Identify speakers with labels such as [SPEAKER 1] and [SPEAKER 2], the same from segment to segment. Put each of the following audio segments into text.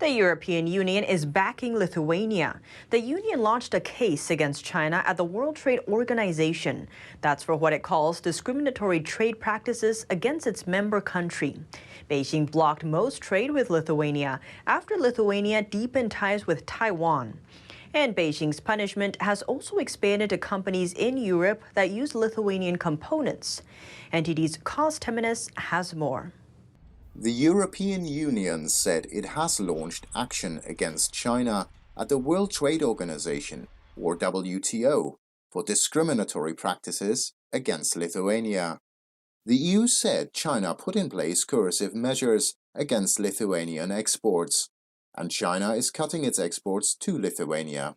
[SPEAKER 1] The European Union is backing Lithuania. The union launched a case against China at the World Trade Organization. That's for what it calls discriminatory trade practices against its member country. Beijing blocked most trade with Lithuania after Lithuania deepened ties with Taiwan. And Beijing's punishment has also expanded to companies in Europe that use Lithuanian components. NTD's Cos Temenis has more.
[SPEAKER 2] The European Union said it has launched action against China at the World Trade Organization, or WTO, for discriminatory practices against Lithuania. The EU said China put in place coercive measures against Lithuanian exports, and China is cutting its exports to Lithuania.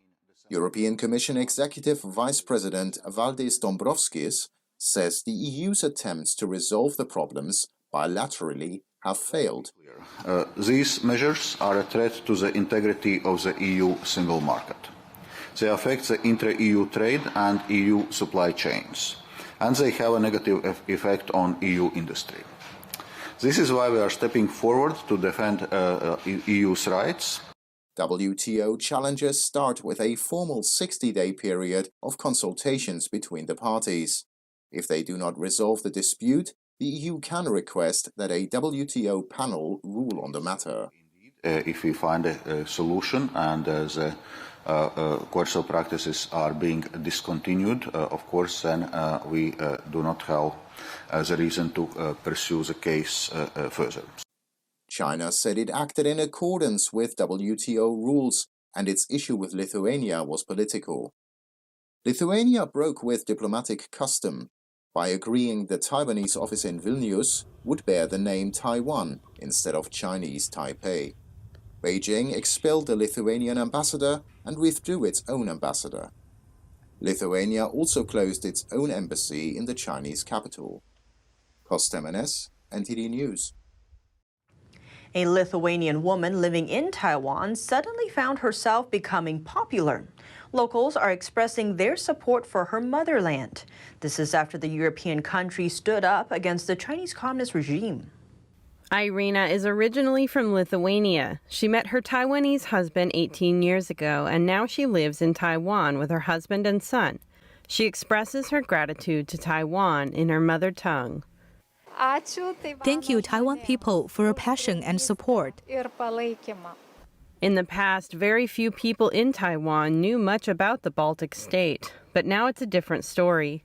[SPEAKER 2] European Commission Executive Vice President Valdis Dombrovskis says the EU's attempts to resolve the problems bilaterally have failed.
[SPEAKER 3] These measures are a threat to the integrity of the EU single market. They affect the intra-EU trade and EU supply chains, and they have a negative effect on EU industry. This is why we are stepping forward to defend EU's rights.
[SPEAKER 2] WTO challenges start with a formal 60-day period of consultations between the parties. If they do not resolve the dispute, the EU can request that a WTO panel rule on the matter.
[SPEAKER 3] If we find a solution and the coercive practices are being discontinued, of course, then we do not have the reason to pursue the case further.
[SPEAKER 2] China said it acted in accordance with WTO rules, and its issue with Lithuania was political. Lithuania broke with diplomatic custom by agreeing the Taiwanese office in Vilnius would bear the name Taiwan instead of Chinese Taipei. Beijing expelled the Lithuanian ambassador and withdrew its own ambassador. Lithuania also closed its own embassy in the Chinese capital. Cos Temenis, NTD News.
[SPEAKER 1] A Lithuanian woman living in Taiwan suddenly found herself becoming popular. Locals are expressing their support for her motherland. This is after the European country stood up against the Chinese Communist regime.
[SPEAKER 4] Irina is originally from Lithuania. She met her Taiwanese husband 18 years ago, and now she lives in Taiwan with her husband and son. She expresses her gratitude to Taiwan in her mother tongue.
[SPEAKER 5] Thank you, Taiwan people, for your passion and support.
[SPEAKER 4] In the past, very few people in Taiwan knew much about the Baltic state, but now it's a different story.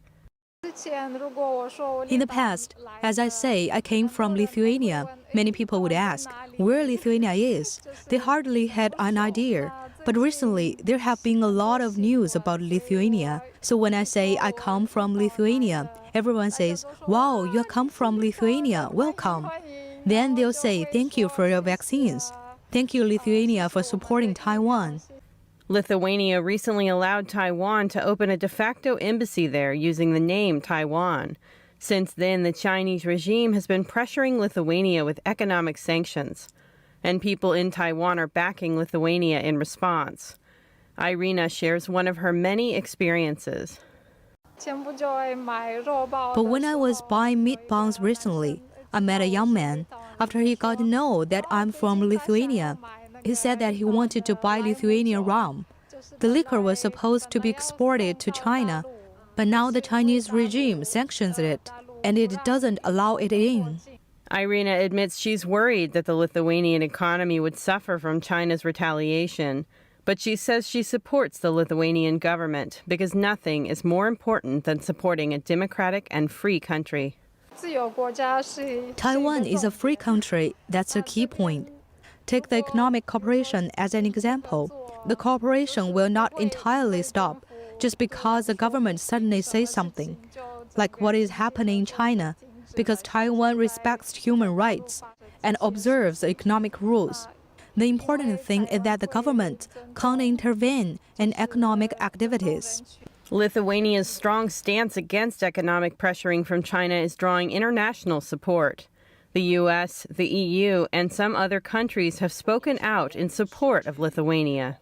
[SPEAKER 5] In the past, as I say, I came from Lithuania. Many people would ask where Lithuania is. They hardly had an idea. But recently, there have been a lot of news about Lithuania. So when I say I come from Lithuania, everyone says, wow, you come from Lithuania, welcome. Then they'll say, thank you for your vaccines. Thank you, Lithuania, for supporting Taiwan.
[SPEAKER 4] Lithuania recently allowed Taiwan to open a de facto embassy there using the name Taiwan. Since then, the Chinese regime has been pressuring Lithuania with economic sanctions, and people in Taiwan are backing Lithuania in response. Irina shares one of her many experiences.
[SPEAKER 5] But when I was buying meat buns recently, I met a young man. After he got to know that I'm from Lithuania, he said that he wanted to buy Lithuanian rum. The liquor was supposed to be exported to China, but now the Chinese regime sanctions it, and it doesn't allow it in.
[SPEAKER 4] Irina admits she's worried that the Lithuanian economy would suffer from China's retaliation, but she says she supports the Lithuanian government because nothing is more important than supporting a democratic and free country.
[SPEAKER 5] Taiwan is a free country. That's a key point. Take the economic cooperation as an example. The cooperation will not entirely stop just because the government suddenly says something, like what is happening in China, because Taiwan respects human rights and observes economic rules. The important thing is that the government can't intervene in economic activities.
[SPEAKER 4] Lithuania's strong stance against economic pressuring from China is drawing international support. The U.S., the EU, and some other countries have spoken out in support of Lithuania.